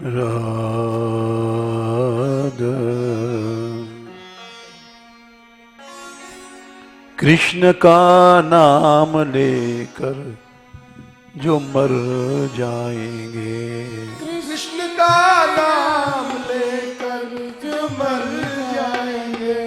राधा। कृष्ण का नाम लेकर जो मर जाएंगे, कृष्ण का नाम लेकर जो मर जाएंगे।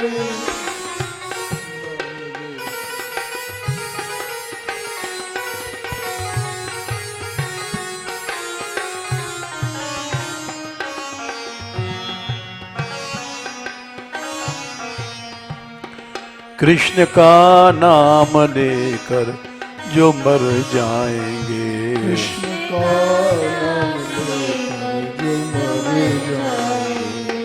कृष्ण का नाम लेकर जो मर जाएंगे, कृष्ण का नाम लेकर जो मर जाएंगे।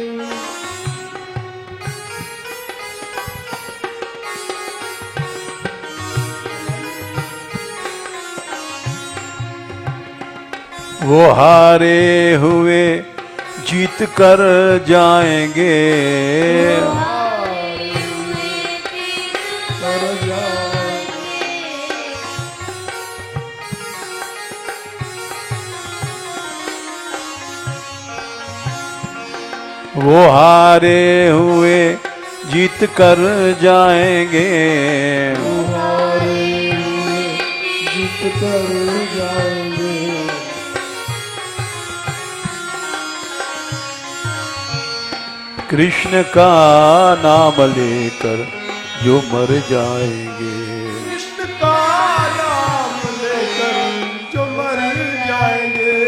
वो हारे हुए जीत कर जाएंगे, कर जाएंगे। वो हारे हुए जीत कर जाएंगे। हारे हुए जीत कर जाएंगे। कृष्ण का नाम लेकर जो मर जाएंगे, कृष्ण का नाम लेकर जो मर जाएंगे।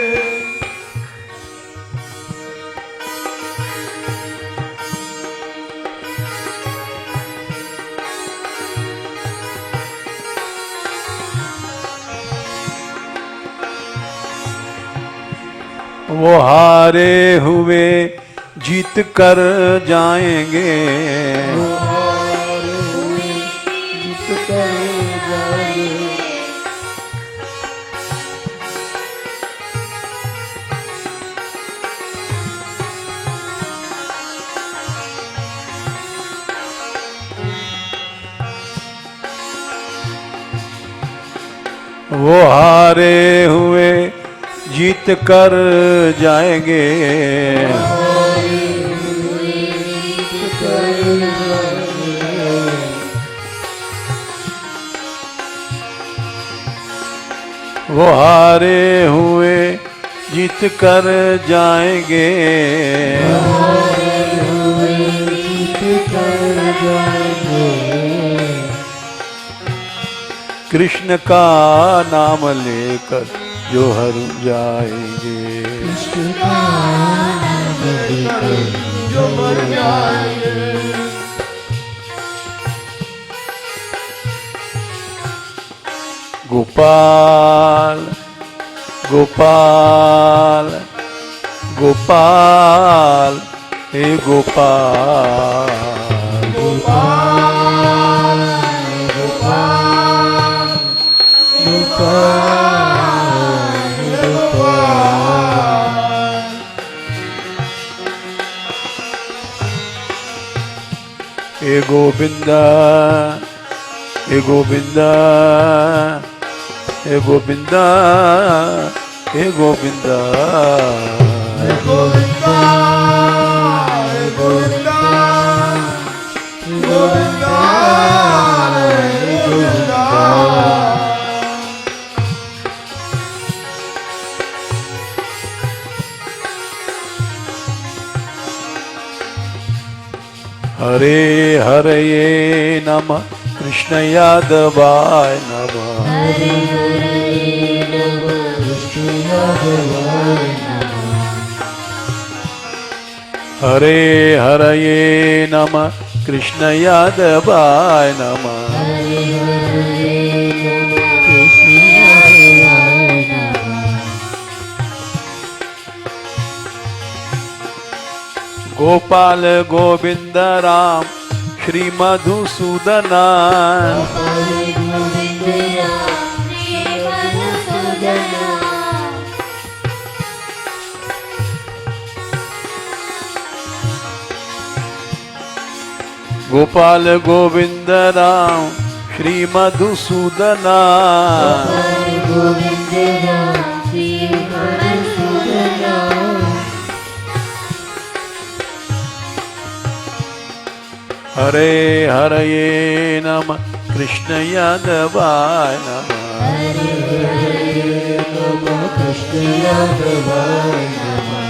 वो हारे हुए जीत कर जाएंगे। हारे हुए जीत कर जाएंगे। वो हारे हुए जीत कर जाएंगे। वो हारे हुए जीत कर जाएंगे। कृष्ण का नाम लेकर जो हर जाएंगे, कृष्ण का नाम लेकर जो मर जाएंगे। गोपाल गोपाल गोपाल हे गोपाल, गोपाल गोपाल गोपाल गोपाल। हे गोविंदा हे गोविंदा हे गोविंदा हे गोविंदा हे गोविंदा हे गोविंदा हे गोविंदा हे गोविंदा। हरे हरये नमः कृष्ण यादवाय नमः। हरे हरे नमः कृष्ण यादवाय नमः। हरे हरये नमः कृष्ण यादवाय नमः। हरे हरे नमः कृष्ण यादवाय नमः। गोपाल गोविंद राम श्री मधुसूदना, हरे गोविंद राम श्री मधुसूदना। गोपाल गोविंद राम श्री मधुसूदना। हरे गोविंद राम श्री मधुसूदना। हरे हरये नमः कृष्ण यादवाय नमः हरे हरे नमः कृष्ण यादवाय नमः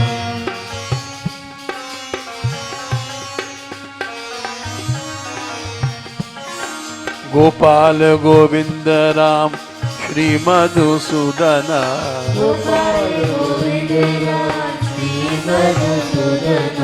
गोपाल गोविंद राम श्री मधुसूदन गोपाल गोविंद राम श्री मधुसूदन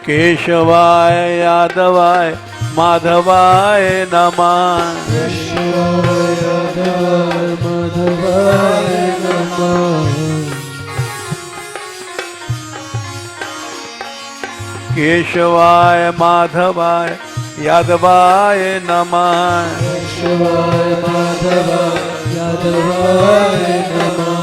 केशवाय यादवाय माधवाय नमः केशवाय यादवाय माधवाय नमः केशवाय माधवाय यादवाय नमः केशवाय माधवाय यादवाय नमः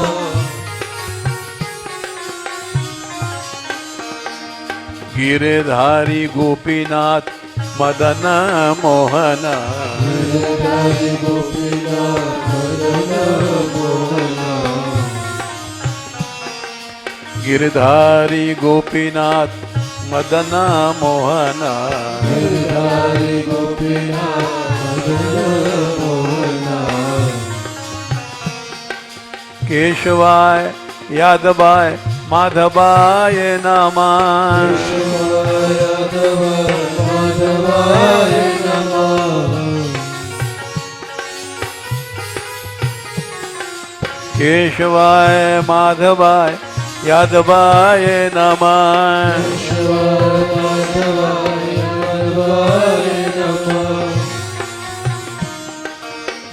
गिरधारी गोपीनाथ मदन मोहन गिरधारी गोपीनाथ मदन मोहन गिरधारी गोपीनाथ मदन मोहन गिरधारी गोपीनाथ मदन मोहन केशवाय यादवाय माधवाय नमः केशवाय यादवाय माधवाय नमः केशवाय माधवाय यादवाय नमः केशवाय माधवाय यादवाय नमः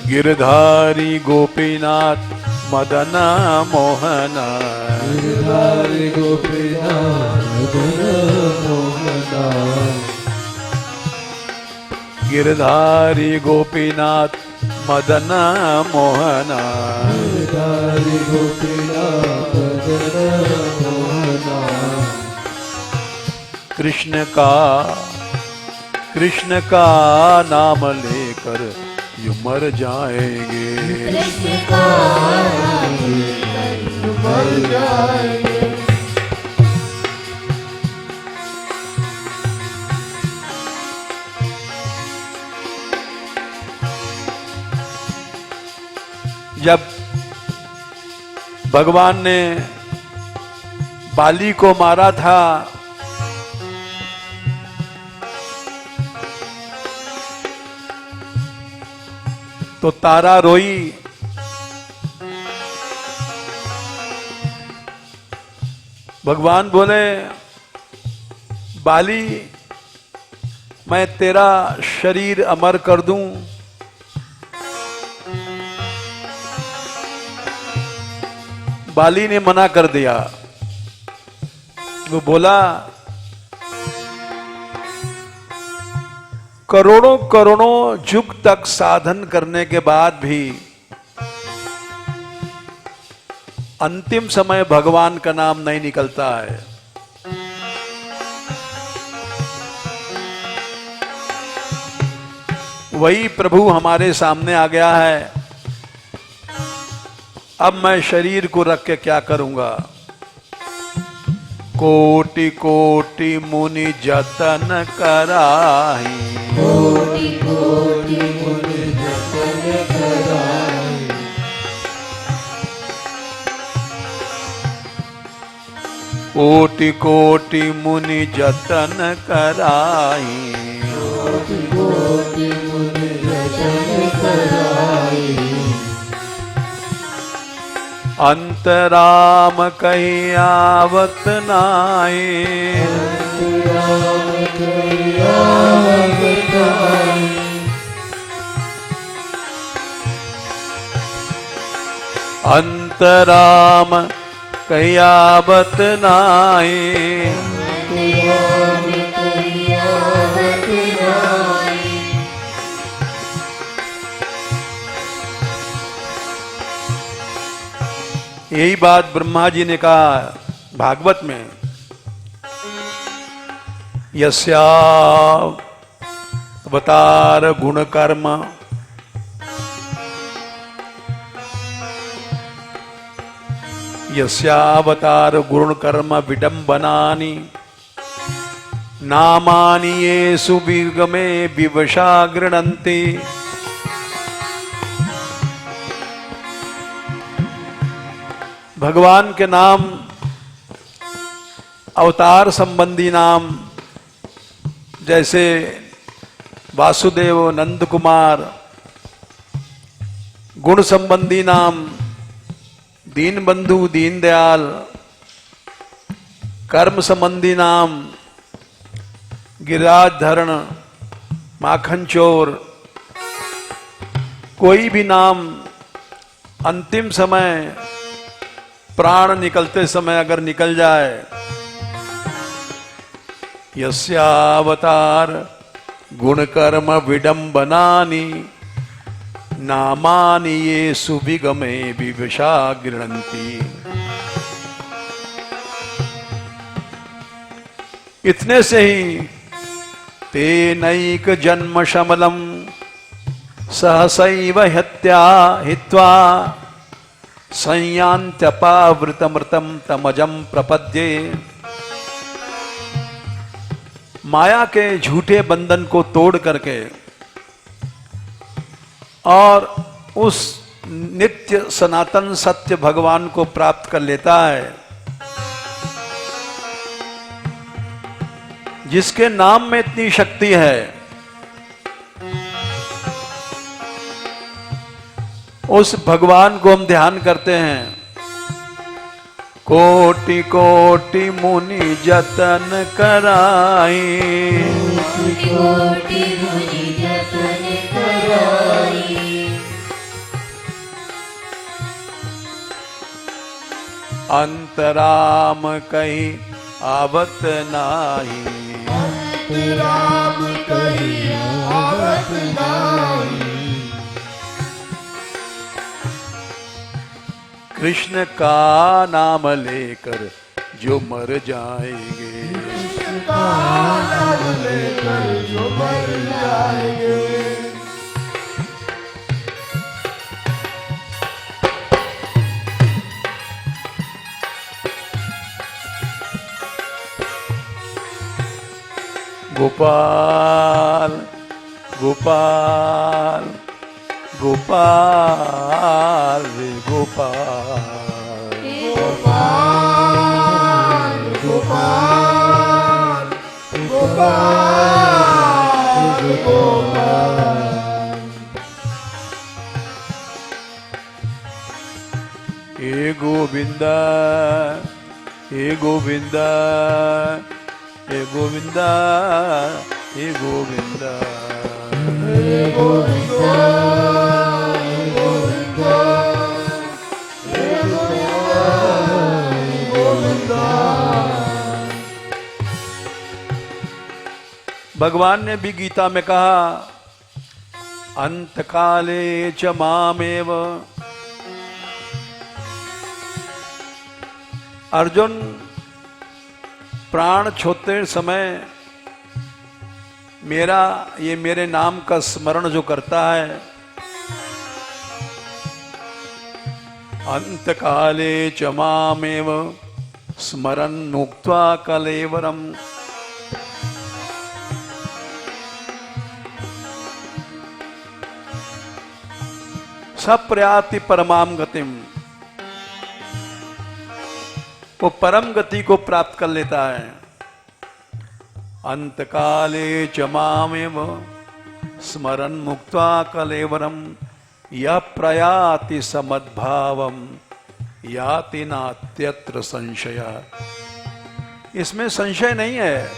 गिरधारी गोपीनाथ मदन मोहन गिरधारी गोपीनाथ मदन मोहन गिरधारी गोपीनाथ मदन मोहन गिरधारी गोपीनाथ मदन मोहन कृष्ण का नाम लेकर यूं मर जाएंगे कृष्ण का नाम लेकर मर जाएंगे जब भगवान ने बाली को मारा था तो तारा रोई। भगवान बोले बाली मैं तेरा शरीर अमर कर दूं, बाली ने मना कर दिया। वो बोला करोड़ों करोड़ों युग तक साधन करने के बाद भी अंतिम समय भगवान का नाम नहीं निकलता है। वही प्रभु हमारे सामने आ गया है। अब मैं शरीर को रख के क्या करूंगा। कोटि कोटि मुनि जतन कराही, कोटि कोटि मुनि जतन कराई, कोटि कोटि मुनि जतन कराई, कोटि कोटि मुनि जतन कराई, अंतराम कही आवत नाई, अंतराम कही आवत नाई, अंतराम कही आवत नाई, अंतराम कही आवत नाई। यही बात ब्रह्मा जी ने कहा भागवत में, यस्यावतार गुण कर्म यस्यावतार गुण कर्म विडंबनानि नामानि येषु विगमे विवशा गृह्णन्ति। भगवान के नाम, अवतार संबंधी नाम, जैसे वासुदेव, नंद कुमार, गुण संबंधी नाम दीन बंधु, दीन दयाल, कर्म संबंधी नाम गिरिराज धरण, माखन चोर, कोई भी नाम अंतिम समय प्राण निकलते समय अगर निकल जाए, यस्यावतार गुण कर्म विडंबनानि नामानि येषु विगमे विवशा गृह्णन्ति। इतने से ही तेनैक जन्म शमलम सहसैव हत्या हित्वा संयान्त्यपावृतमृतं तमजं प्रपद्ये। माया के झूठे बंधन को तोड़ करके और उस नित्य सनातन सत्य भगवान को प्राप्त कर लेता है, जिसके नाम में इतनी शक्ति है। उस भगवान को हम ध्यान करते हैं। कोटि कोटि मुनि जतन कराई, कोटि मुनि जतन कराई, अंतराम कहीं आवत नाही, अंतराम कहीं आवत नाही। कृष्ण का नाम लेकर जो मर जाएंगे, कृष्ण का नाम लेकर जो मर जाएंगे। गोपाल गोपाल गोपाल रे गोपाल, गोपाल गोपाल गोपाल गोपाल। हे गोविंदा हे गोविंदा हे गोविंदा हे गोविंदा हे गोविंदा हे गोविंदा हे गोविंदा। भगवान ने भी गीता में कहा, अंतकाले च मामेव। अर्जुन, प्राण छोड़ते समय ये मेरे नाम का स्मरण जो करता है, अंतकाले च मामेव स्मरन् मुक्त्वा कलेवरम्। सप्रयाति परमाम गतिम, वो परम गति को प्राप्त कर लेता है। अंतकाले च मामेव स्मरन् मुक्त्वा कलेवरम यः प्रयाति समद्भावम याति नात्यत्र संशय। इसमें संशय नहीं है,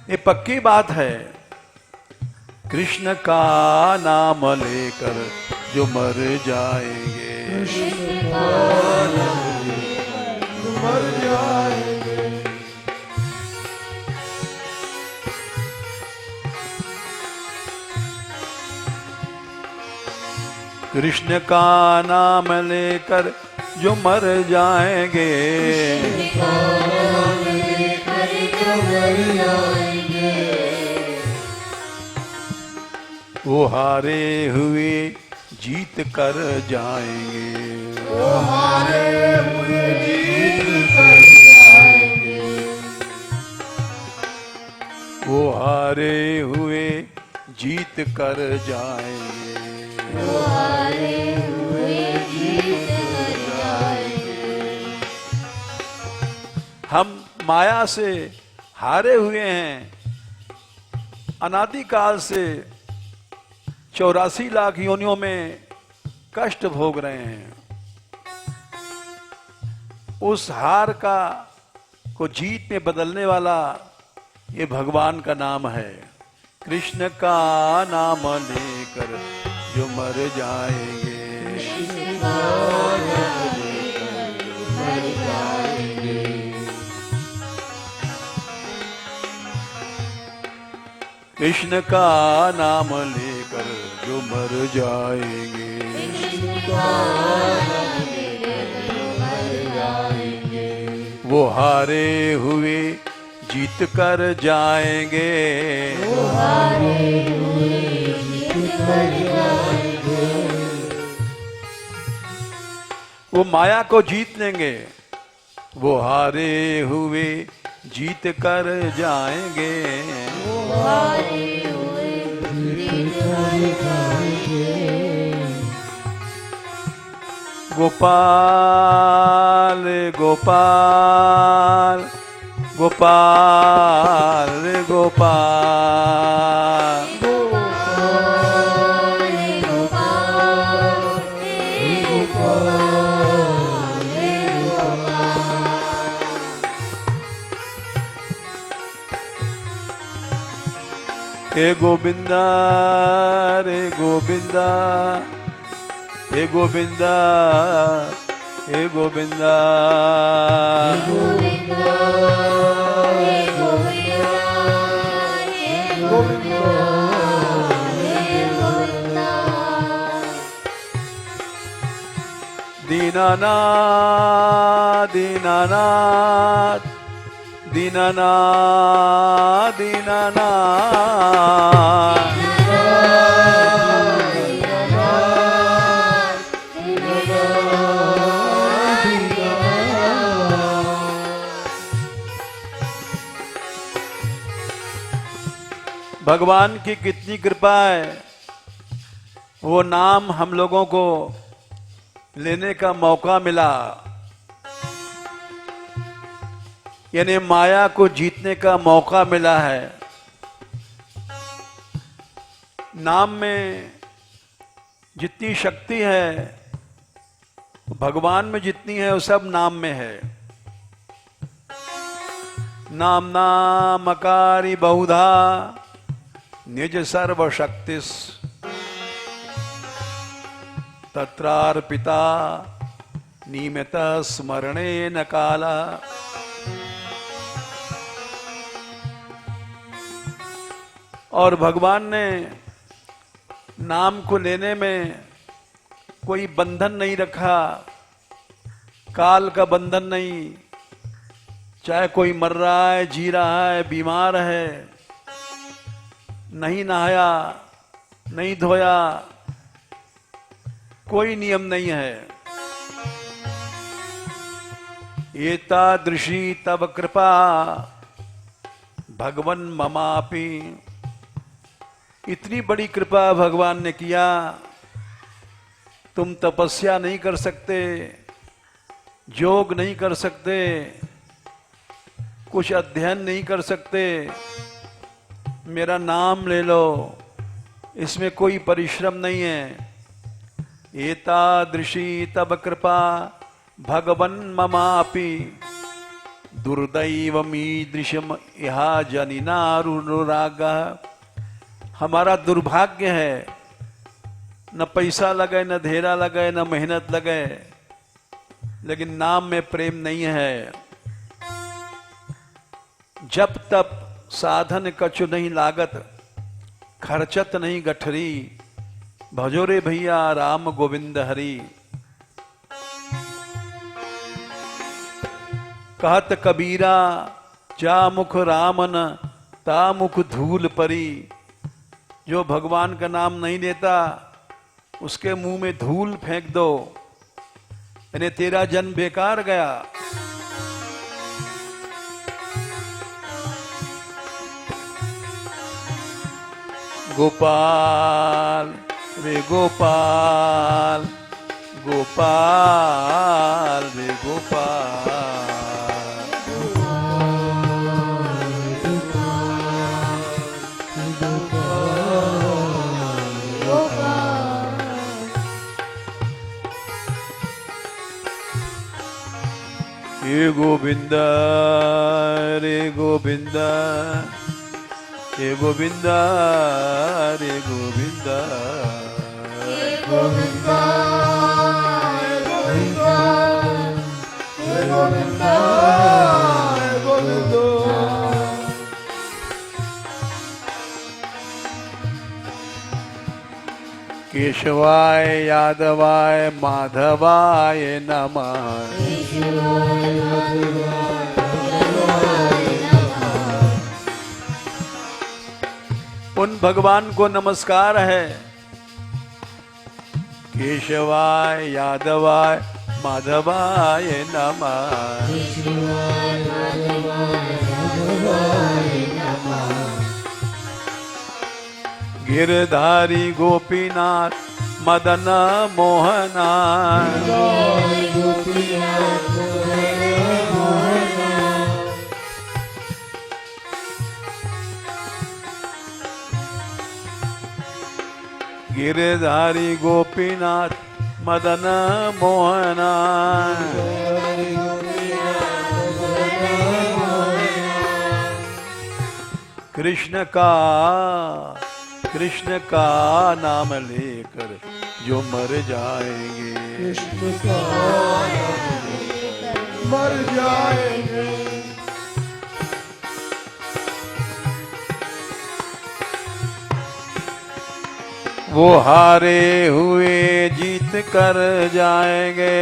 ये पक्की बात है। कृष्ण का नाम लेकर जो मर जाएंगे, कृष्ण का नाम लेकर जो मर जाएंगे। कृष्ण का नाम लेकर जो मर जाएंगे, कृष्ण का नाम लेकर जो मर जाएंगे। वो हारे हुए जीत कर जाएंगे, वो हारे हुए जीत कर जाएंगे। वो हारे हुए जीत कर जाएंगे। वो हारे हुए जीत कर जाएंगे। हम माया से हारे हुए हैं, अनादिकाल से 84 लाख योनियों में कष्ट भोग रहे हैं। उस हार को जीत में बदलने वाला ये भगवान का नाम है। कृष्ण का नाम लेकर जो मर जाएंगे। कृष्ण का नाम लेकर जो मर जाएंगे। कृष्ण का नाम लेकर जो मर जाएंगे। कृष्ण का नाम लेकर जो मर जाएंगे। वो हारे हुए जीत कर जाएंगे। वो हारे हुए जीत कर जाएंगे। वो माया को जीत लेंगे। वो हारे हुए जीत कर जाएंगे। वो हारे हुए जीत कर जाएंगे। गोपाल गोपाल गोपाल गोपाल। हे गोविंदा रे गोविंदा, हे गोविंदा, हे गोविंदा, गोविंदा, हे गोविंदा, हे गोविंदा, हे गोविंदा। दीनानाथ दीनानाथ दीनानाथ दीनानाथ। भगवान की कितनी कृपा है, वो नाम हम लोगों को लेने का मौका मिला, यानी माया को जीतने का मौका मिला है। नाम में जितनी शक्ति है, भगवान में जितनी है, वो सब नाम में है। नाम नामकारी बहुधा निज सर्वशक्तिस तत्रार्पिता नियमित स्मरणे न काला। और भगवान ने नाम को लेने में कोई बंधन नहीं रखा, काल का बंधन नहीं। चाहे कोई मर रहा है, जी रहा है, बीमार है, नहीं नहाया, नहीं धोया, कोई नियम नहीं है। एतादृशी तब कृपा भगवन ममापि। इतनी बड़ी कृपा भगवान ने किया, तुम तपस्या नहीं कर सकते, योग नहीं कर सकते, कुछ अध्ययन नहीं कर सकते, मेरा नाम ले लो, इसमें कोई परिश्रम नहीं है। एतादृशी तब कृपा भगवन ममापि दुर्दैवमीदृशम इहा जनिनारुरागः। हमारा दुर्भाग्य है, न पैसा लगे, न धेरा लगे, न मेहनत लगे, लेकिन नाम में प्रेम नहीं है। जब तब साधन कछु नहीं लागत, खर्चत नहीं गठरी, भजो रे भैया राम गोविंद हरि। कहत कबीरा जा मुख रामन ता मुख धूल परी। जो भगवान का नाम नहीं लेता, उसके मुंह में धूल फेंक दो। यानी तेरा जन्म बेकार गया। गोपाल रे गोपाल, गोपाल रे गोपाल, हे गोविंद रे गोविंद, हे गोविंद रे गोविंद, गोविंद गोविंद गोविंद गोविंद। केशवाय यादवाय माधवाय नमः, उन भगवान को नमस्कार है। केशवाय यादवाय माधवाय नमः, गिरधारी गोपीनाथ मदन मोहना, गिरधारी गोपीनाथ मदन मोहना, कृष्ण का नाम लेकर जो मर जाएंगे, कृष्ण का नाम लेकर मर जाएंगे। वो हारे हुए जीत कर जाएंगे,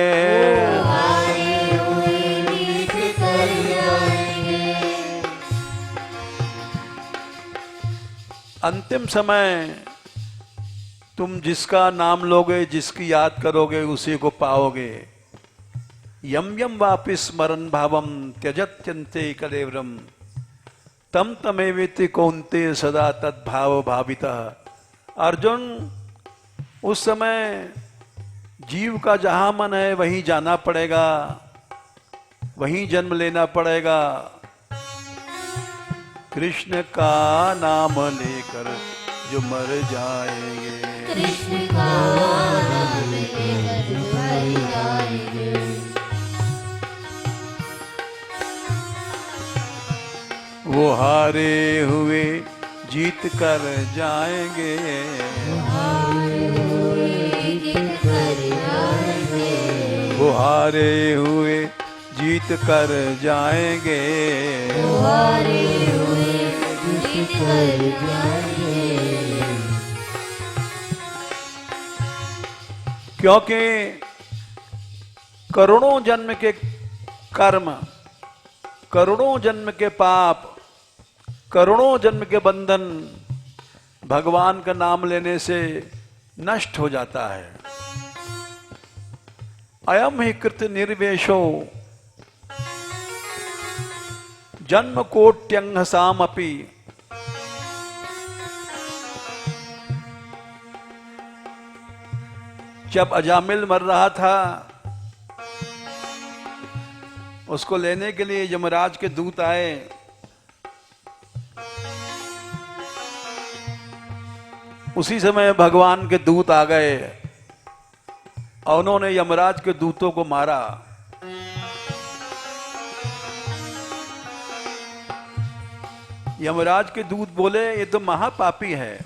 अंतिम समय तुम जिसका नाम लोगे, जिसकी याद करोगे, उसी को पाओगे। यम यम वापि स्मरन् भावम त्यजत्यन्ते कलेवरम तम तमेवेति कौन्ते सदा तद्भाव भावितः। अर्जुन, उस समय जीव का जहां मन है वहीं जाना पड़ेगा, वहीं जन्म लेना पड़ेगा। कृष्ण का नाम लेकर जो मर जाएंगे, कृष्ण का नाम लेकर जो मर जाएंगे। वो हारे हुए जीत कर जाएंगे, वो हारे हुए जीत कर जाएंगे, क्योंकि करोड़ों जन्म के कर्म, करोड़ों जन्म के पाप, करोड़ों जन्म के बंधन भगवान का नाम लेने से नष्ट हो जाता है। अयम ही कृत निर्वेशो जन्म कोट्यंहसामपि, जब अजामिल मर रहा था, उसको लेने के लिए यमराज के दूत आए। उसी समय भगवान के दूत आ गए और उन्होंने यमराज के दूतों को मारा। यमराज के दूत बोले, ये तो महापापी है।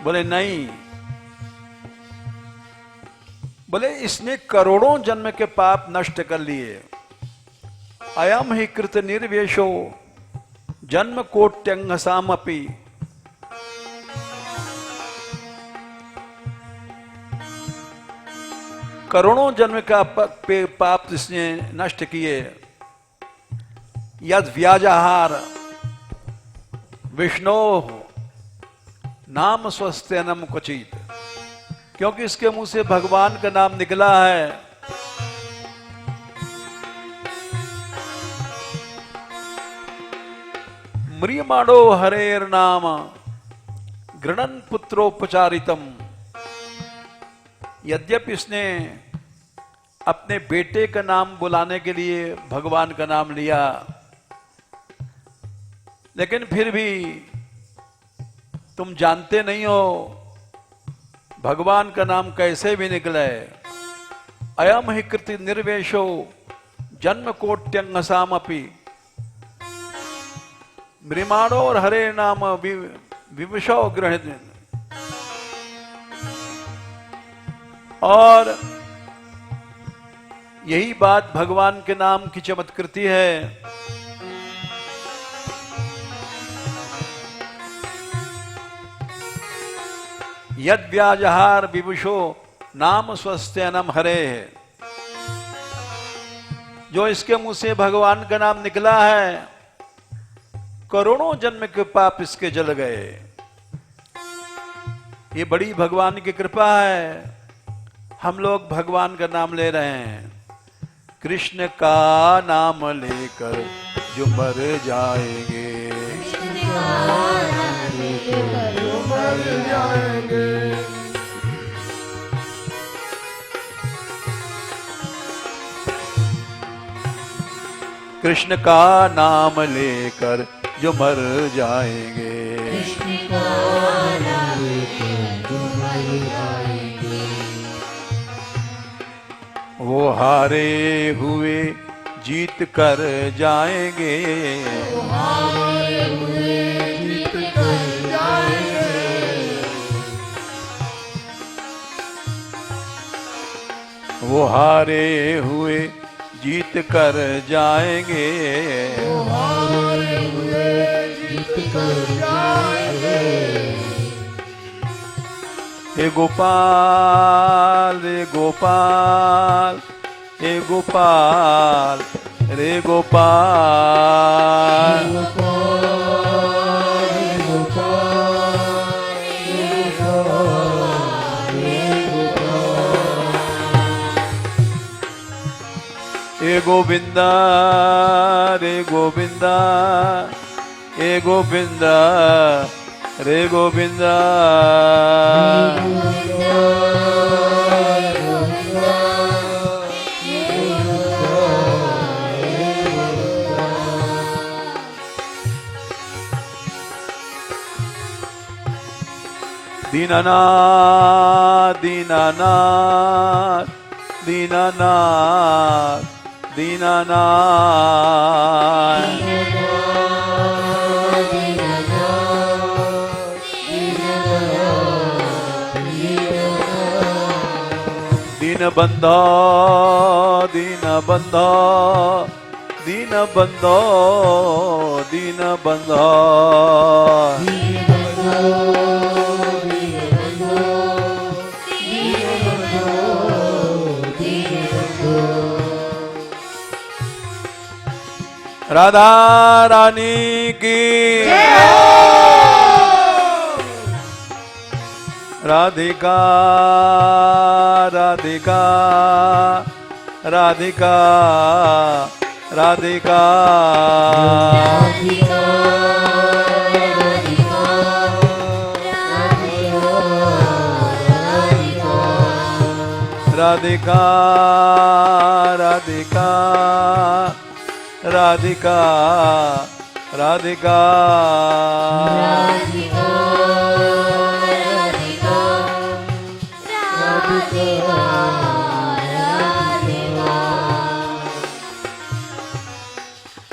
बोले नहीं, बोले इसने करोड़ों जन्म के पाप नष्ट कर लिए। अयम ही कृत निर्वेशो जन्म कोट्यंहसामपि, करोड़ों जन्म का पाप इसने नष्ट किए। यद व्याजाहार विष्णो नाम स्वस्थनम क्वचित, क्योंकि इसके मुंह से भगवान का नाम निकला है। म्रियमाणो हरेर नाम गृणन पुत्रोपचारितम। यद्यपि इसने अपने बेटे का नाम बुलाने के लिए भगवान का नाम लिया, लेकिन फिर भी तुम जानते नहीं हो भगवान का नाम कैसे भी निकले। अयम ही कृति निर्वेशो जन्म कोट्यंगसामपि म्रियमाणो और हरे नाम विवशो ग्रहण। और यही बात भगवान के नाम की चमत्कृति है। यद व्याजहार विभुषो नाम स्वस्थ्यनम हरे। जो इसके मुंह से भगवान का नाम निकला है, करोड़ों जन्म के पाप इसके जल गए। ये बड़ी भगवान की कृपा है। हम लोग भगवान का नाम ले रहे हैं। कृष्ण का नाम लेकर जो मर जाएंगे, कृष्ण का नाम लेकर जो मर जाएंगे, कृष्ण का नाम लेकर जो मर जाएंगे, वो हारे हुए जीत कर जाएंगे, वो हारे हुए जीत कर जाएंगे, वो हारे हुए जीत कर जाएंगे, वो हारे हुए जीत कर जाएंगे। हे गोपाल रे गोपाल, हे गोपाल रे गोपाल, हे गोविंदा रे गोविंदा, हे गोविंदा रे गोविंदा, दीनानाथ दीनानाथ दीनानाथ दीनानाथ, दीनबंधो दीनबंधो दीनबंधो दीनबंधो, राधा रानी की, राधिका राधिका राधिका राधिका, राधिका राधिका राधिका राधिका,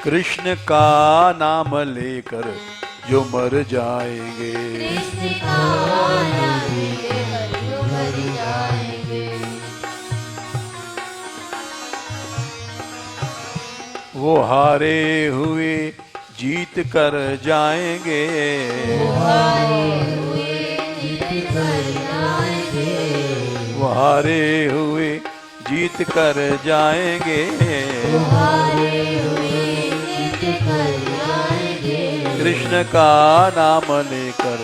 कृष्ण का नाम लेकर जो मर जाएंगे, कृष्ण का नाम लेकर जो मर जाएंगे, वो हारे हुए जीत कर जाएंगे, वो हारे हुए जीत कर जाएंगे, वो हारे हुए जीत कर जाएंगे, वो हारे हुए जीत कर जाएंगे, कृष्ण का नाम लेकर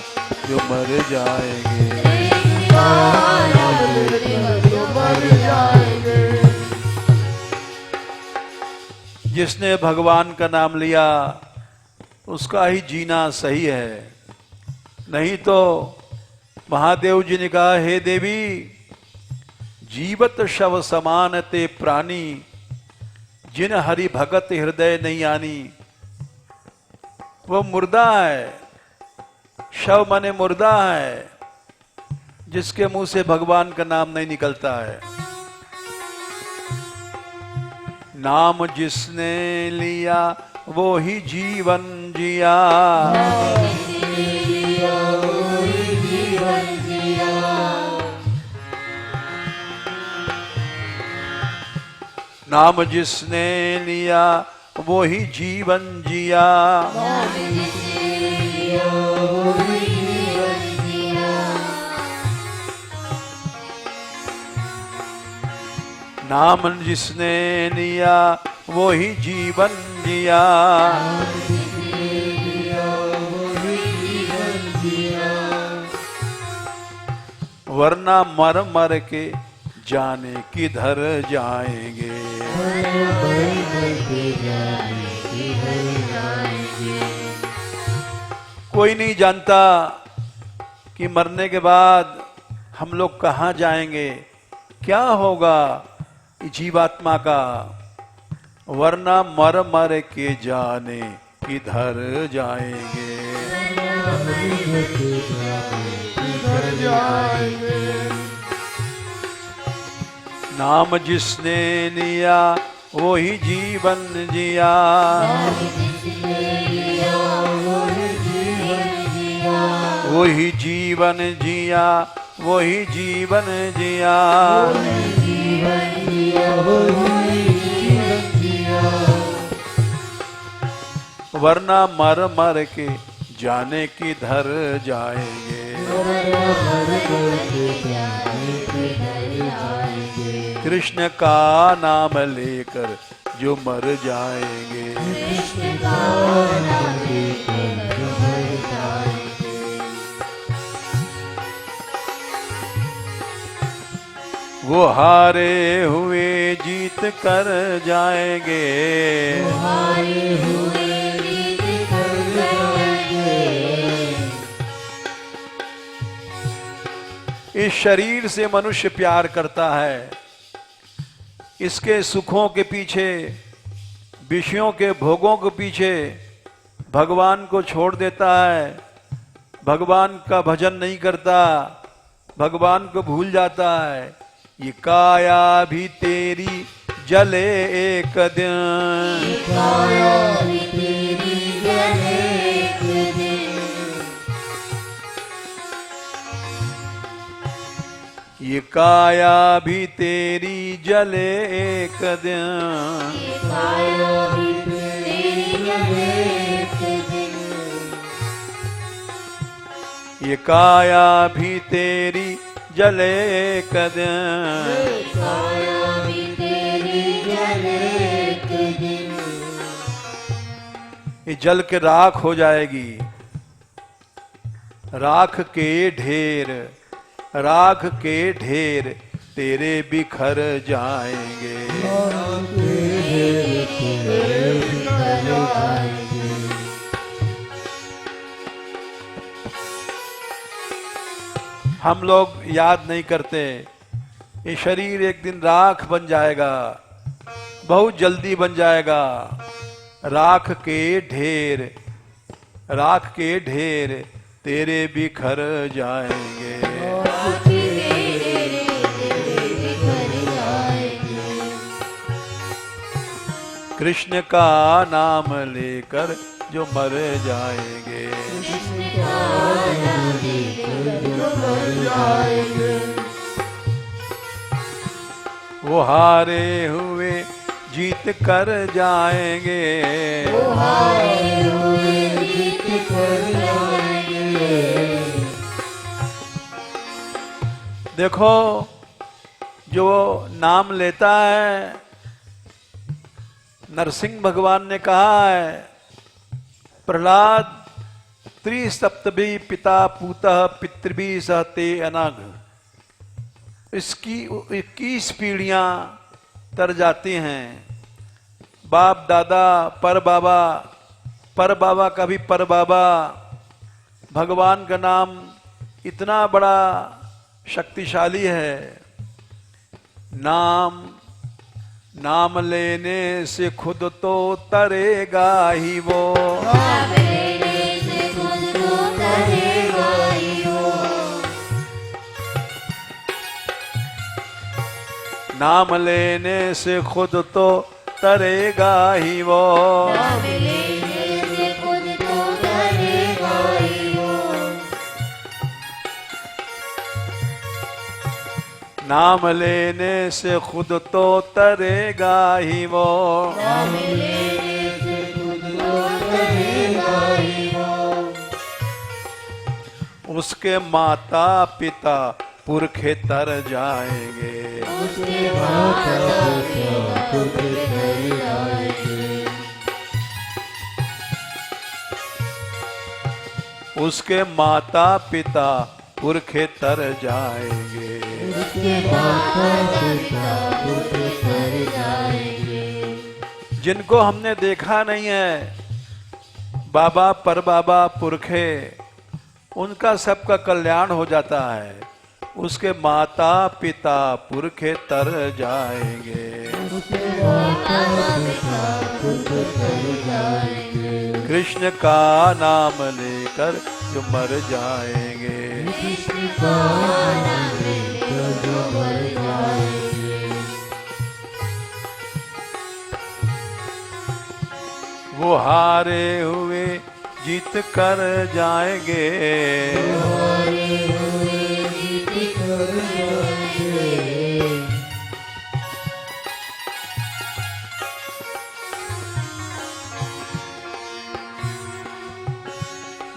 जो मर जाएंगे, कृष्ण नाम लेकर जो मर जाएंगे। जिसने भगवान का नाम लिया उसका ही जीना सही है। नहीं तो महादेव जी ने कहा, हे देवी, जीवत शव समान ते प्राणी, जिन हरि भगत हृदय नहीं आनी। वो मुर्दा है, शव माने मुर्दा है, जिसके मुंह से भगवान का नाम नहीं निकलता है। नाम जिसने लिया वो ही जीवन जिया। नाम जिसने लिया वो ही जीवन जिया। नाम जिसने लिया वो ही जीवन जिया। वरना मर मर के जाने किधर जाएंगे। कोई नहीं जानता कि मरने के बाद हम लोग कहाँ जाएंगे, क्या होगा जीवात्मा का। वरना मर मर के जाने किधर जाएंगे। नाम जिसने लिया वो ही जीवन जिया। वो ही जीवन जिया, वो ही जीवन जिया। वरना मर मर के जाने किधर जाएंगे। कृष्ण का नाम लेकर जो मर जाएंगे। वो हारे हुए जीत कर जाएंगे। इस शरीर से मनुष्य प्यार करता है, इसके सुखों के पीछे, विषयों के भोगों के पीछे भगवान को छोड़ देता है, भगवान का भजन नहीं करता, भगवान को भूल जाता है। ये काया भी तेरी जले एक दिन। ये काया भी तेरी जले एक दिन। ये काया भी तेरी जले एक दिन। ये जल के राख हो जाएगी। राख के ढेर, राख के ढेर तेरे बिखर जाएंगे। हम लोग याद नहीं करते, ये शरीर एक दिन राख बन जाएगा, बहुत जल्दी बन जाएगा। राख के ढेर, राख के ढेर तेरे बिखर जाएंगे। कृष्ण का नाम लेकर जो मर जाएंगे। वो हारे हुए जीत कर जाएंगे। देखो, जो नाम लेता है, नरसिंह भगवान ने कहा है, प्रहलाद त्रिसप्तभी पिता पूतः पितृभि सहते अनघ। इसकी 21 पीढ़ियां तर जाती हैं। बाप दादा पर बाबा का भी पर बाबा। भगवान का नाम इतना बड़ा शक्तिशाली है। नाम लेने से खुद तो तरेगा ही वो। नाम लेने से खुद तो तरेगा ही वो। नाम लेने से खुद तो तरेगा ही वो। नाम लेने से खुद तो तरेगा ही वो। नाम लेने से खुद तो तरेगा ही वो। नाम लेने से खुद तो तरेगा ही वो। उसके माता पिता पुरखे तर जाएंगे। उसके माता पिता पुरखे तर जाएंगे। उसके माता पिता पुरखे तर जाएंगे। उसके माता पिता पुरखे तर जाएंगे। जिनको हमने देखा नहीं है, बाबा पर बाबा पुरखे, उनका सबका कल्याण हो जाता है। उसके माता पिता पुरखे तर जाएंगे। उसके माता पिता पुरखे तर जाएंगे। कृष्ण का नाम लेकर जो मर जाएंगे। कृष्ण का नाम लेकर जो मर जाएंगे। वो हारे हुए जीत कर जाएंगे। हारे हुए जीत कर जाएंगे।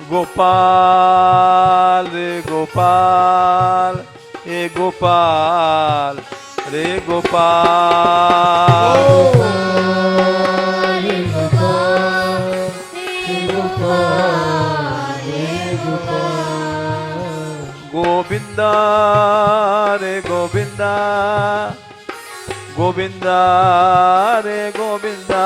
गोपाल रे गोपाल, हे गोपाल रे गोपाल। रे गोपाल, रे गोपाल, रे गोपाल। गोविंदा रे गोविंदा, गोविंदा रे गोविंदा।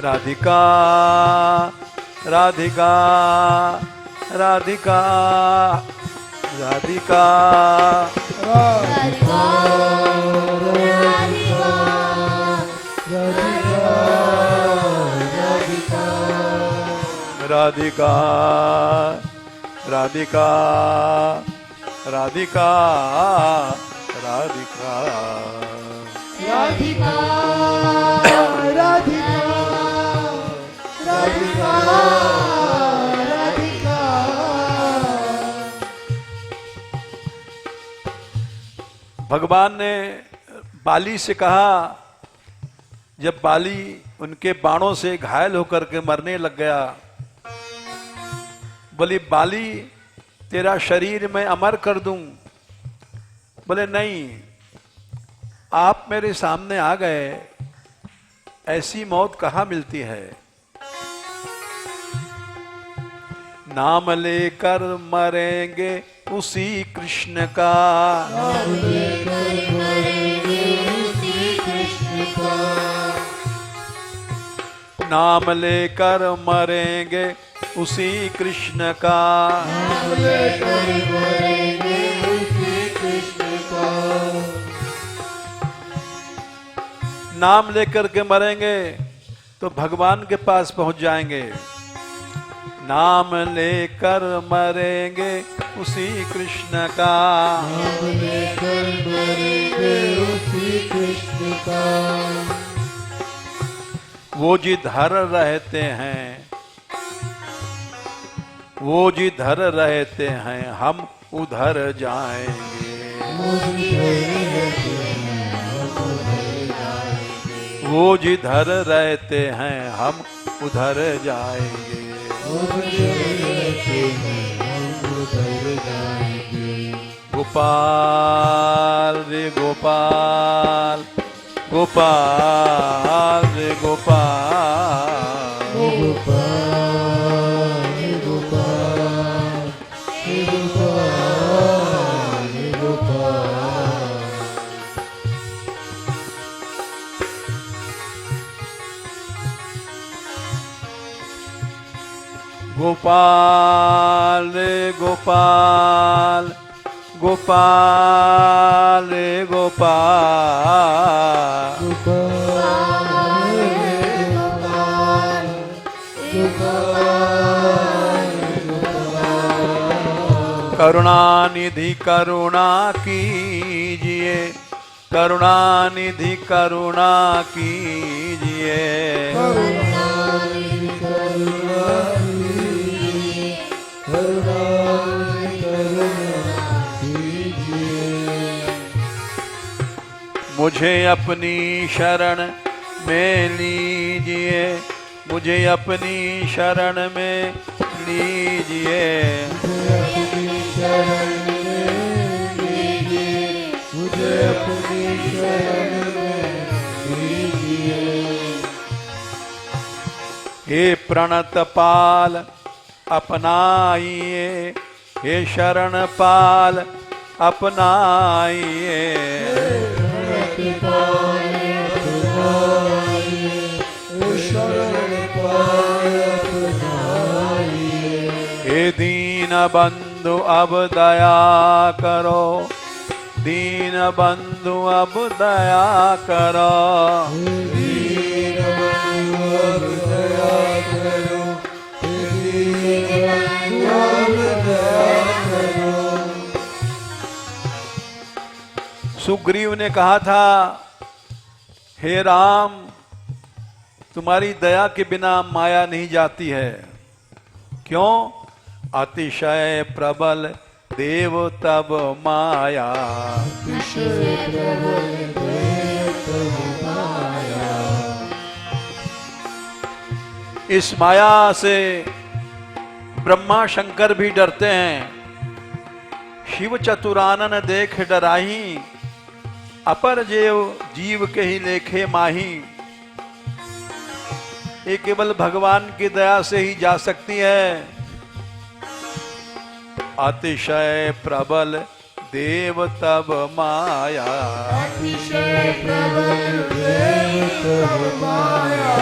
राधिका राधिका राधिका राधिका राधिका राधिका राधिका राधिका राधिका राधिका राधिका राधिका राधिका। भगवान ने बाली से कहा, जब बाली उनके बाणों से घायल होकर के मरने लग गया, बोली बाली तेरा शरीर मैं अमर कर दूं। बोले नहीं, आप मेरे सामने आ गए, ऐसी मौत कहाँ मिलती है। नाम लेकर मरेंगे उसी कृष्ण का। नाम लेकर मरेंगे उसी कृष्ण का। नाम लेकर मरेंगे उसी कृष्ण का। नाम लेकर मरेंगे उसी कृष्ण का। नाम लेकर के मरेंगे तो भगवान के पास पहुंच जाएंगे। नाम लेकर मरेंगे उसी कृष्ण का। नाम लेकर मरेंगे उसी कृष्ण का। वो जिधर रहते हैं, वो जिधर रहते हैं हम उधर जाएंगे। वो जिधर रहते हैं हम उधर जाएंगे। गोपाल रे गोपाल, गोपाल गोपाल रे गोपाल। गोपाल गोपाल गोपाल गोपाल। गोपाल रे गोपाल गोपाल रे गोपाल। करुणानिधि करुणा कीजिए, करुणानिधि करुणा कीजिए। मुझे अपनी शरण में लीजिए, मुझे अपनी शरण में लीजिए। अपनी शरण में लीजिए, मुझे अपनी शरण में लीजिए। हे प्रणत पाल अपनाइए, हे शरण पाल अपनाइए। हे दीन बंधु अब दया करो, दीन बंधु अब दया करो। दीन बंधु अब दया करो, दीन बंधु अब दया करो। सुग्रीव ने कहा था, हे राम तुम्हारी दया के बिना माया नहीं जाती है। क्यों? अतिशय प्रबल देव तब माया, अतिशय प्रबल देव तब माया। इस माया से ब्रह्मा शंकर भी डरते हैं। शिव चतुरानन देख डराही, अपर जीव के ही लेखे माही। ये केवल भगवान की दया से ही जा सकती है। अतिशय प्रबल देव तब माया, अतिशय प्रबल देव तब माया।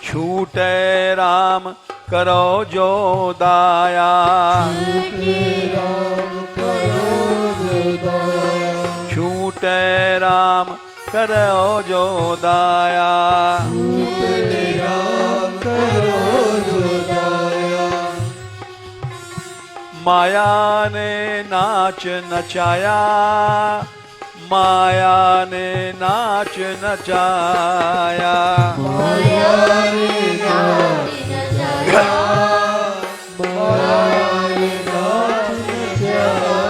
छूटे राम करो जो दाया, छूटे राम करो जो दाया, छूटे राम करो जो दाया। छूटे राम करो जो दाया। माया ने नाच नचाया, माया ने नाच नचाया। माया ने नाच नचाया, माया ने नाच नचाया।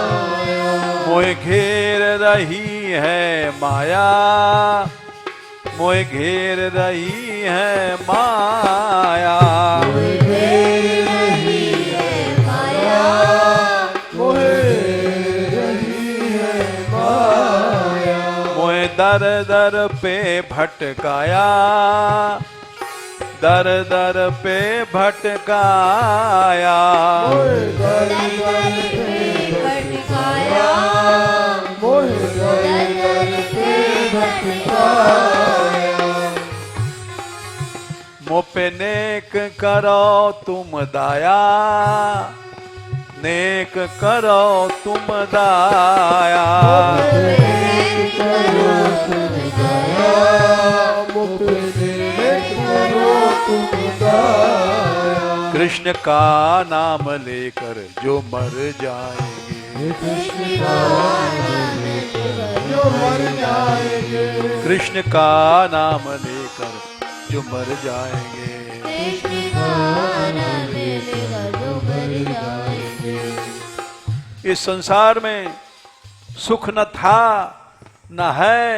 मोए घेर रही है माया, मोए घेर रही है माया। मोहे घेर रही है माया, मोहे रही है माया। मोए दर दर पे भटकाया, दर दर पे भटकाया। मोहे दर दर पे भटकाया, मोहे दर दर पे भटकाया। मुँह पे नेक करो तुम दाया, नेक करो तुम दाया। नेक करो तुम दाया, मुँह पे नेक करो तुम दाया। कृष्ण का नाम लेकर जो मर जाएंगे, कृष्ण का नाम लेकर जो मर जाएंगे, कृष्ण का नाम लेकर जो मर जाएंगे। कृष्ण का नाम लेकर जो मर जाएंगे। इस संसार में सुख न था, न है,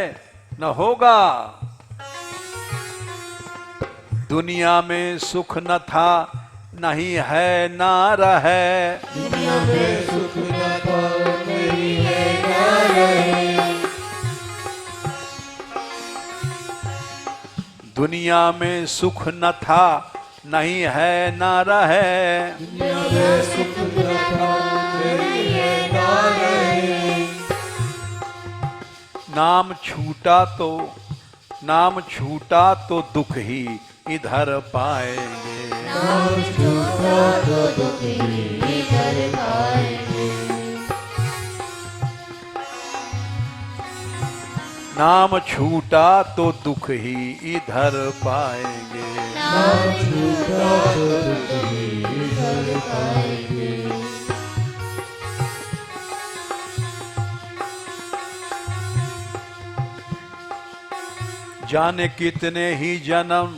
न होगा। दुनिया में सुख न था, नहीं है, ना रहे। दुनिया में सुख न था, नहीं है, ना रहे। दुनिया में सुख न था नहीं है न रहे, दुनिया में सुख न था नहीं है न रहे। नाम छूटा तो दुख ही इधर पाएंगे, नाम छूटा तो दुख ही इधर पाएंगे। नाम छूटा तो दुख ही इधर पाएंगे, नाम छूटा तो दुख ही इधर पाएंगे। जाने कितने ही जन्म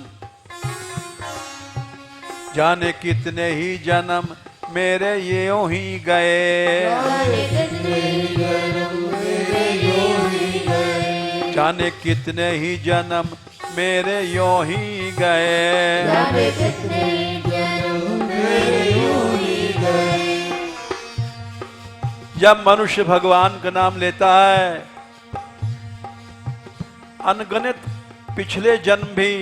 मेरे यूं ही गए, जाने कितने ही जन्म मेरे यूं ही गए। जब मनुष्य भगवान का नाम लेता है, अनगिनत पिछले जन्म भी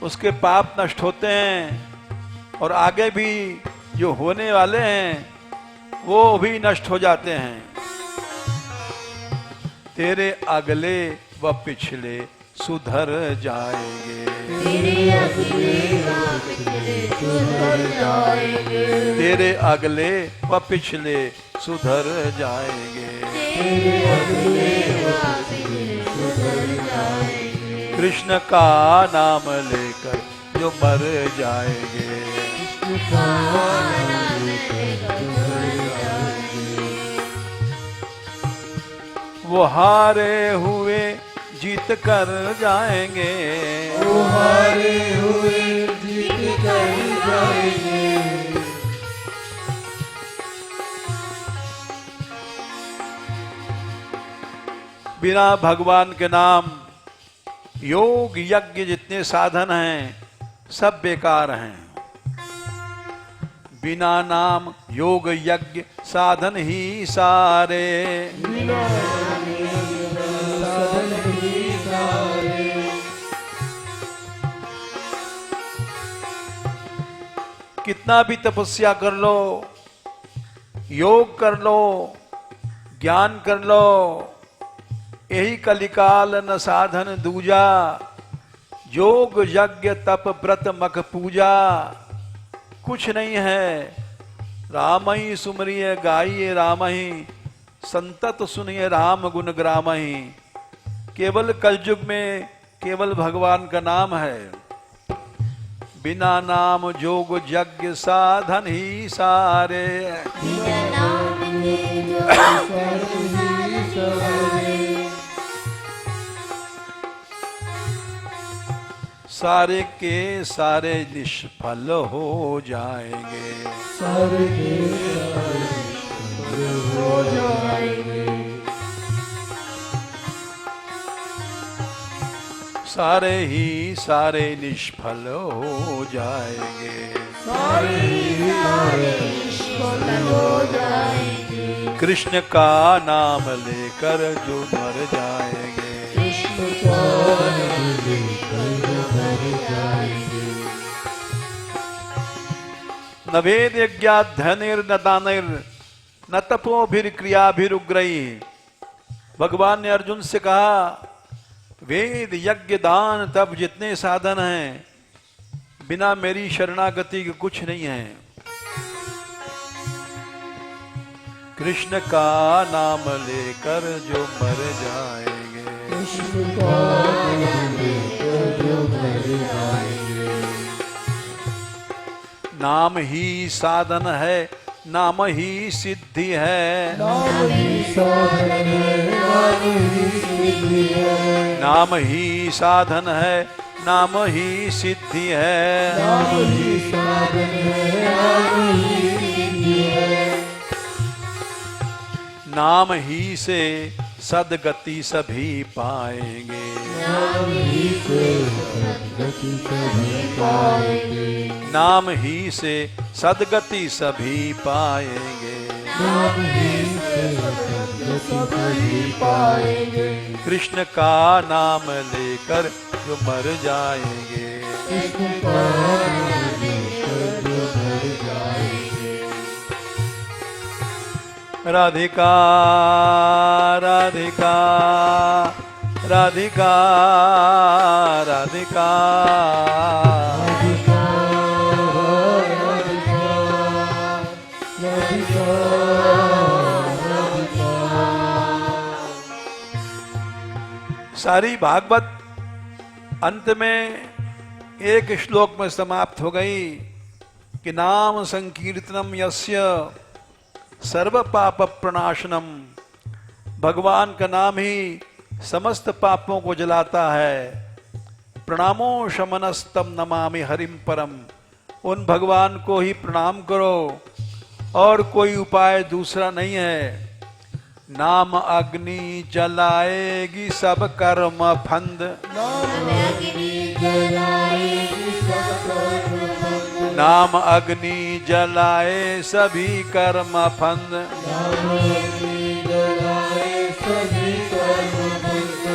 उसके पाप नष्ट होते हैं और आगे भी जो होने वाले हैं वो भी नष्ट हो जाते हैं। तेरे अगले व पिछले सुधर जाएंगे, तेरे अगले व पिछले सुधर जाएंगे, तेरे अगले व पिछले सुधर जाएंगे, तेरे अगले व पिछले सुधर जाएंगे। कृष्ण का नाम लेकर जो मर जाएंगे, कृष्ण का नाम लेकर सुधर जाएंगे। वो हारे हुए जीत कर जाएंगे, वो हारे हुए जीत कर जाएंगे। बिना भगवान के नाम योग यज्ञ जितने साधन हैं सब बेकार हैं। बिना नाम योग यज्ञ साधन ही सारे, बिना साधन ही सारे। कितना भी तपस्या कर लो, योग कर लो, ज्ञान कर लो, यही कलिकाल न साधन दूजा। योग यज्ञ तप व्रत मख पूजा कुछ नहीं है। राम ही सुमरिय गाइए राम ही, संतत सुनिए राम गुण ग्राम ही। केवल कलयुग में केवल भगवान का नाम है। बिना नाम योग यज्ञ साधन ही सारे, बिना नाम योग साधन ही सारे। सारे के सारे निष्फल हो जाएंगे, सारे के सारे निष्फल हो जाएंगे। सारे ही सारे निष्फल हो जाएंगे, सारे ही सारे निष्फल हो जाएंगे। कृष्ण का नाम लेकर जो मर जाएंगे, कृष्ण का नाम लेकर जो मर जाएंगे। न वेद यज्ञाध्ययनिर न दानिर न तपोभिर क्रियाभिरुग्रही। भगवान ने अर्जुन से कहा, वेद यज्ञ दान तप जितने साधन हैं बिना मेरी शरणागति के कुछ नहीं है। कृष्ण का नाम लेकर जो मर जाएंगे, कृष्ण का नाम लेकर जो मर जाएंगे। नाम ही साधन है, नाम ही सिद्धि है, नाम ही साधन है, नाम ही सिद्धि है। नाम ही साधन है, नाम ही सिद्धि है। नाम ही साधन है, नाम ही सिद्धि है। नाम ही से सदगति सभी पाएंगे, नाम ही से सद्गति सभी पाएंगे। नाम ही से सदगति सभी पाएंगे। नाम ही से सद्गति सभी पाएंगे। कृष्ण का नाम लेकर जो मर जाएंगे। इसका नाम लेकर जो मर जाएंगे। राधिका राधिका राधिका राधिका राधिका राधिका राधिका राधिका। सारी भागवत अंत में एक श्लोक में समाप्त हो गई कि नाम संकीर्तनम यस्य सर्व पाप प्रणाशनम। भगवान का नाम ही समस्त पापों को जलाता है। प्रणामो शमनस्तम नमामि हरिम परम। उन भगवान को ही प्रणाम करो और कोई उपाय दूसरा नहीं है। नाम अग्नि जलाएगी सब कर्म फंद। नाम अग्नि जलाएगी सब कर्म फंद। नाम अग्नि जलाए सभी कर्म फंद। नाम अग्नि जलाए सभी कर्म फंद।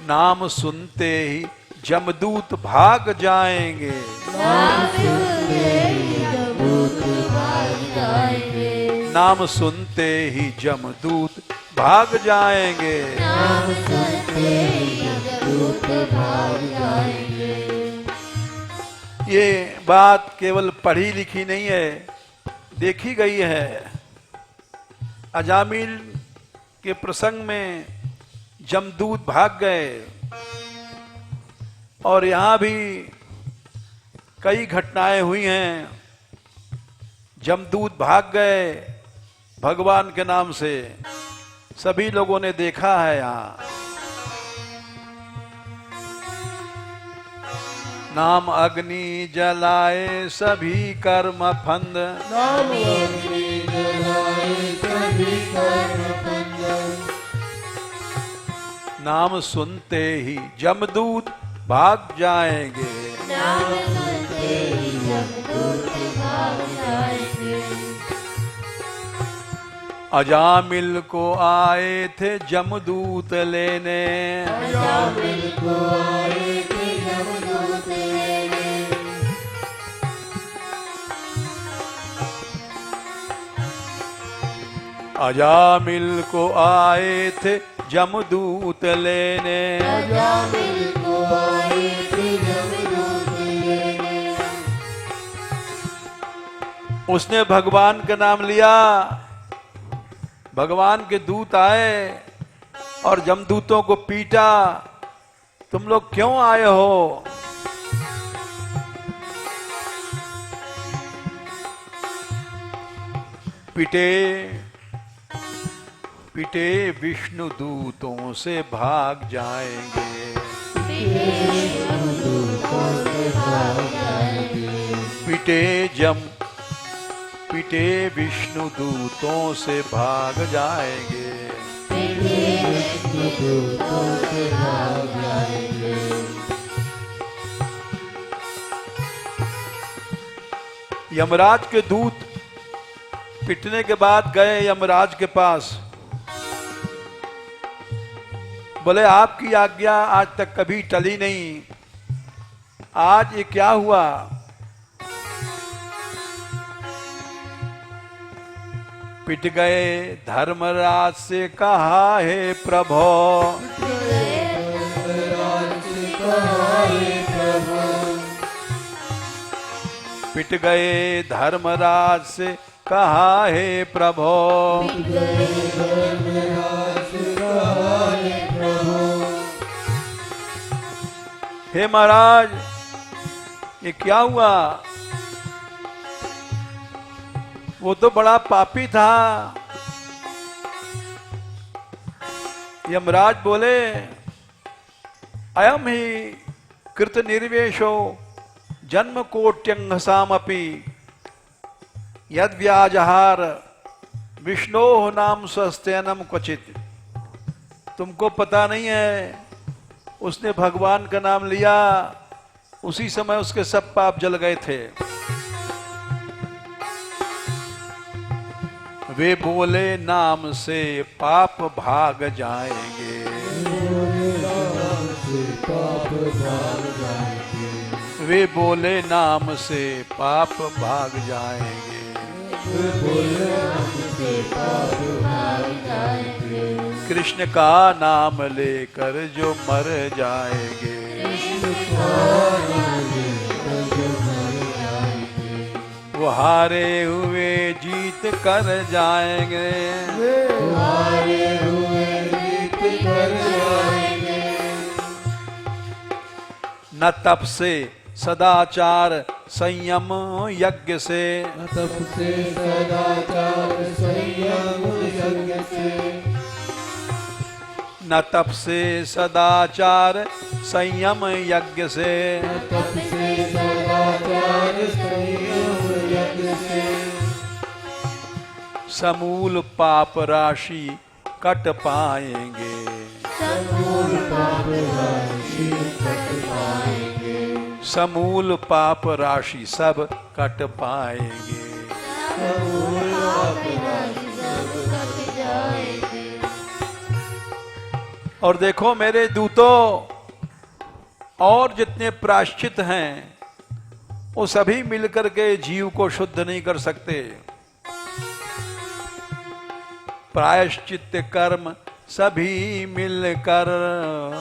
नाम सुनते ही जमदूत भाग जाएंगे। नाम सुनते ही जमदूत भाग जाएंगे। नाम सुनते ही जमदूत भाग जाएंगे। नाम सुनते ही जमदूत भाग जाएंगे। ये बात केवल पढ़ी लिखी नहीं है, देखी गई है। अजामिल के प्रसंग में जमदूत भाग गए और यहां भी कई घटनाएं हुई हैं। जमदूत भाग गए भगवान के नाम से, सभी लोगों ने देखा है। यहां नाम अग्नि जलाए सभी कर्म फंद। नाम अग्नि जलाए सभी कर्म फंद। नाम सुनते ही जमदूत भाग जाएंगे। नाम सुनते ही जमदूत भाग जाएंगे। अजामिल को आए थे जमदूत लेने। अजामिल को आए थे जमदूत लेने। अजामिल को आए थे जमदूत लेने। अजामिल को आए थे जमदूत लेने। उसने भगवान का नाम लिया। भगवान के दूत आए और जमदूतों को पीटा, तुम लोग क्यों आए हो? पिटे पिटे विष्णु दूतों से भाग जाएंगे। पिटे विष्णु दूतों से भाग जाएंगे। यमराज के दूत पिटने के बाद गए यमराज के पास, बोले आपकी आज्ञा आज तक कभी टली नहीं, आज ये क्या हुआ? पिट गए धर्मराज से कहा हे प्रभो। पिट गए धर्मराज से कहा हे प्रभो। हे महाराज ये क्या हुआ? वो तो बड़ा पापी था। यमराज बोले अयम ही कृत निर्वेशो जन्म कोट्यंघसामपि यद व्याजहार विष्णो नाम स्वस्त्यनम क्वचित। तुमको पता नहीं है, उसने भगवान का नाम लिया, उसी समय उसके सब पाप जल गए थे। वे बोले नाम से पाप भाग जाएंगे। पाप भाग जाएंगे। वे बोले नाम से पाप भाग जाएंगे। वे बोले नाम से पाप भाग जाएंगे। कृष्ण का नाम लेकर जो मर जाएंगे। कृष्ण का नाम लेकर जो मर जाएंगे। वो हारे हुए जीत कर जाएंगे। वे हारे हुए जीत कर जाएंगे। न तप से सदाचार संयम यज्ञ से। तप से सदाचार संयम यज्ञ से। न तप से सदाचार संयम यज्ञ से। तप से सदाचार संयम यज्ञ से। समूल पाप राशि कट पाएंगे। समूल पाप राशि कट पाएंगे। समूल पाप राशि सब कट पाएंगे। समूल पाप राशि सब कट जाएंगे। और देखो मेरे दूतों, और जितने प्रायश्चित हैं वो सभी मिलकर के जीव को शुद्ध नहीं कर सकते। प्रायश्चित कर्म सभी मिलकर।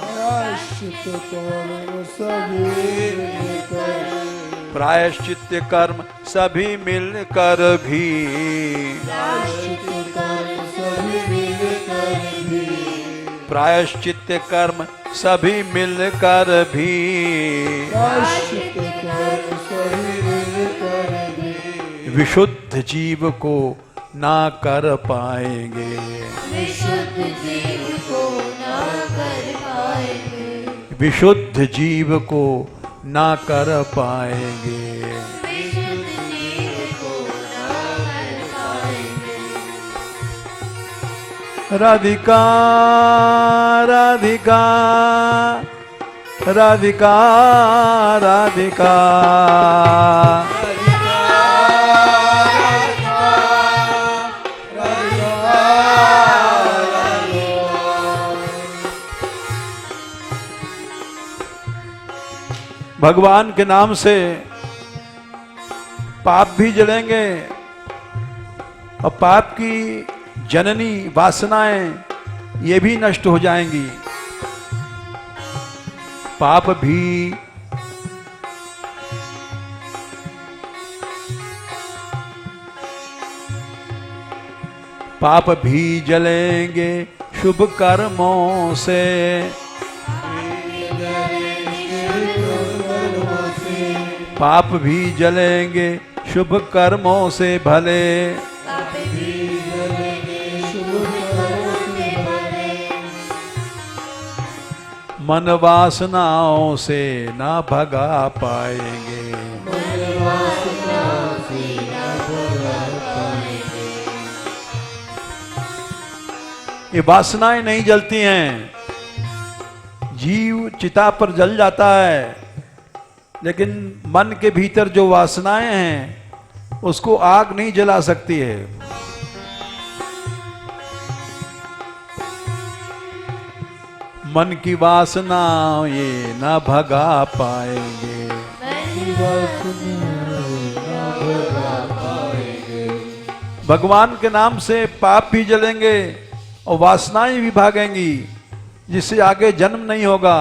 प्रायश्चित कर्म सभी मिलकर। प्रायश्चित कर्म सभी मिलकर भी। प्रायश्चित कर्म सभी मिलकर भी। प्रायश्चित कर्म सभी मिलकर भी। प्रायश्चित कर्म सभी मिलकर भी। विशुद्ध जीव को ना कर पाएंगे। विशुद्ध जीव को ना कर पाएंगे। विशुद्ध जीव को ना कर पाएंगे। विशुद्ध जीव को ना कर पाएंगे। राधिका राधिका राधिका राधिका। भगवान के नाम से पाप भी जलेंगे और पाप की जननी वासनाएं ये भी नष्ट हो जाएंगी। पाप भी जलेंगे शुभ कर्मों से। पाप भी जलेंगे शुभ कर्मों से भले। पाप भी जलेंगे शुभ कर्मों से भले। मन वासनाओं से ना भगा पाएंगे। मन वासनाओं से ना भगा पाएंगे। ये वासनाएं नहीं जलती हैं। जीव चिता पर जल जाता है, लेकिन मन के भीतर जो वासनाएं हैं उसको आग नहीं जला सकती है। मन की वासना ये ना भगा पाएंगे। भगवान के नाम से पाप भी जलेंगे और वासनाएं भी भागेंगी, जिससे आगे जन्म नहीं होगा।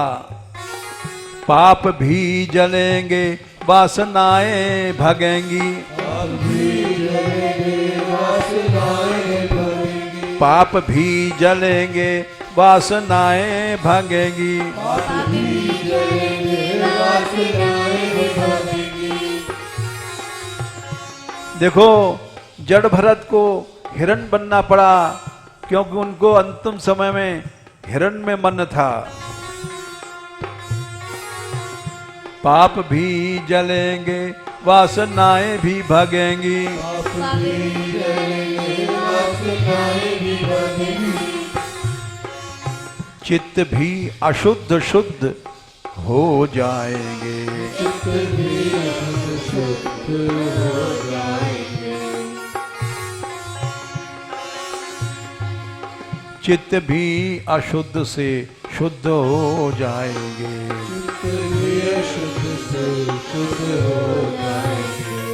पाप भी जलेंगे वासनाएं भागेंगी। पाप भी जलेंगे वासनाएं भागेंगी। देखो जड़ भरत को हिरण बनना पड़ा, क्योंकि उनको अंतिम समय में हिरण में मन था। पाप भी जलेंगे वासनाएं भी भागेंगी। चित्त भी अशुद्ध शुद्ध हो जाएंगे। चित्त भी अशुद्ध से शुद्ध हो जाएंगे। चित्त इंद्रिय शुद्ध से शुद्ध हो जाएंगे।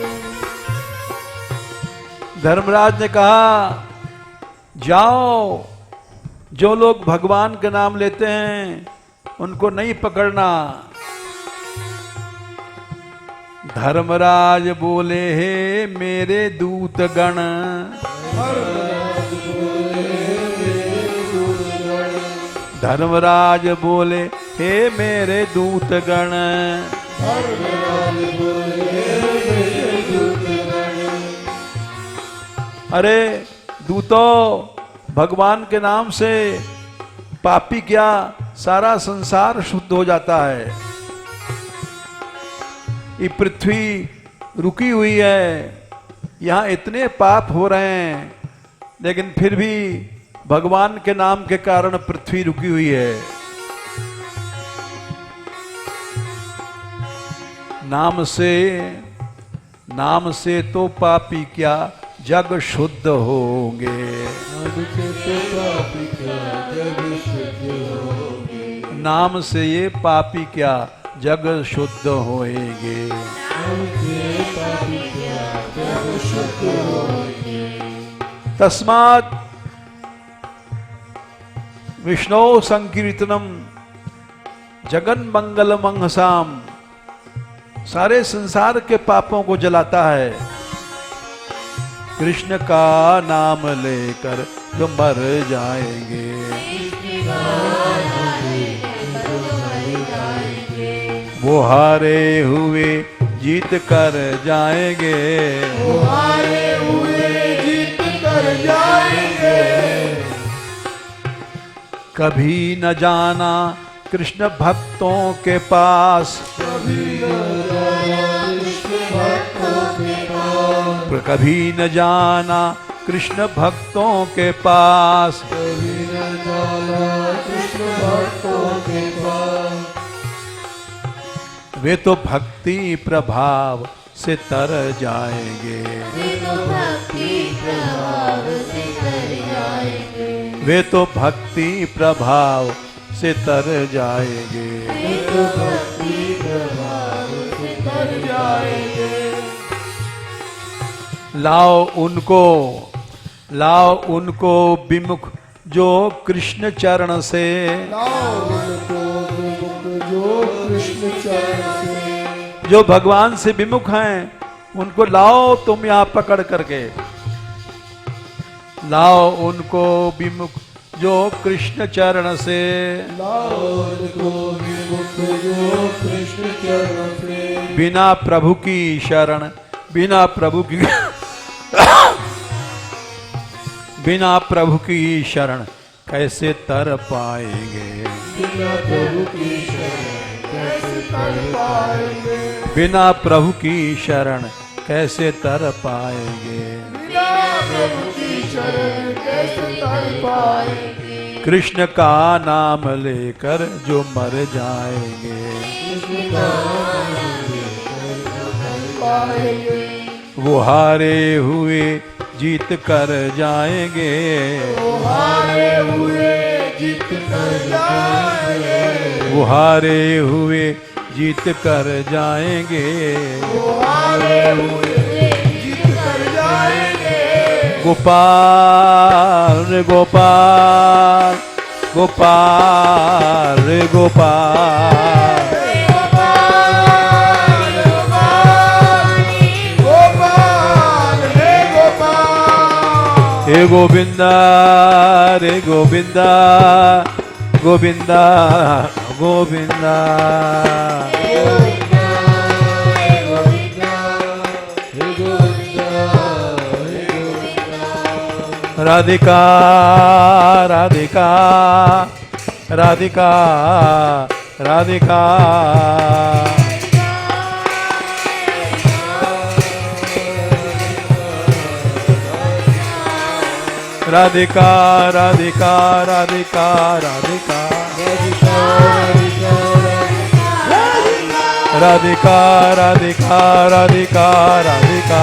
धर्मराज ने कहा, जाओ, जो लोग भगवान के नाम लेते हैं उनको नहीं पकड़ना। धर्मराज बोले, हे मेरे दूत गण, धर्मराज बोले, हे मेरे दूत गण, अरे दूतों, भगवान के नाम से पापी क्या, सारा संसार शुद्ध हो जाता है। ये पृथ्वी रुकी हुई है, यहाँ इतने पाप हो रहे हैं, लेकिन फिर भी भगवान के नाम के कारण पृथ्वी रुकी हुई है। नाम से तो पापी क्या जग शुद्ध होंगे। नाम से ये पापी क्या जग शुद्ध होएंगे। तस्मात् विष्णु संकीर्तनम जगन मंगल मंगसाम, सारे संसार के पापों को जलाता है। कृष्ण का नाम लेकर जो मर जाएंगे, वो हारे हुए जीत कर जाएंगे, वो हारे हुए जीत कर जाएंगे। कभी न जाना कृष्ण भक्तों के पास, कभी न जाना कृष्ण भक्तों के पास, कभी न जाना कृष्ण भक्तों के पास, कभी न जाना कृष्ण भक्तों के पास। वे तो भक्ति प्रभाव से तर जाएंगे, वे तो भक्ति प्रभाव से तर जाएंगे, वे तो भक्ति प्रभाव से तर जाएंगे। वे तो भक्ति प्रभाव से तर जाएंगे। लाओ उनको विमुख जो कृष्ण चरण से, लाओ उनको विमुख जो कृष्ण चरण से, जो भगवान से विमुख हैं उनको लाओ तुम यहाँ पकड़ करके। लाओ उनको विमुख जो कृष्ण चरण से, लाओ उनको विमुख जो कृष्ण चरण से, बिना प्रभु की शरण, बिना प्रभु की बिना प्रभु की शरण कैसे तर पाएंगे, बिना प्रभु की शरण कैसे तर पाएंगे, बिना प्रभु की शरण कैसे तर पाएंगे। बिना प्रभु की शरण कैसे तर पाएंगे। कृष्ण का नाम लेकर जो मर जाएंगे, कृष्ण का नाम लेकर जो मर पाएंगे, वो हारे हुए जीत कर जाएंगे, वो हारे हुए जीत कर जाएंगे, वो हारे हुए जीत कर जाएंगे। वो हारे हुए जीत कर जाएंगे। गोपाल रे गोपाल, गोपाल रे गोपाल, हे गोविंदा रे गोविंदा, गोविंदा गोविंदा। राधिका राधिका राधिका राधिका, राधिका राधिका राधिका राधिका राधिका राधिका राधिका राधिका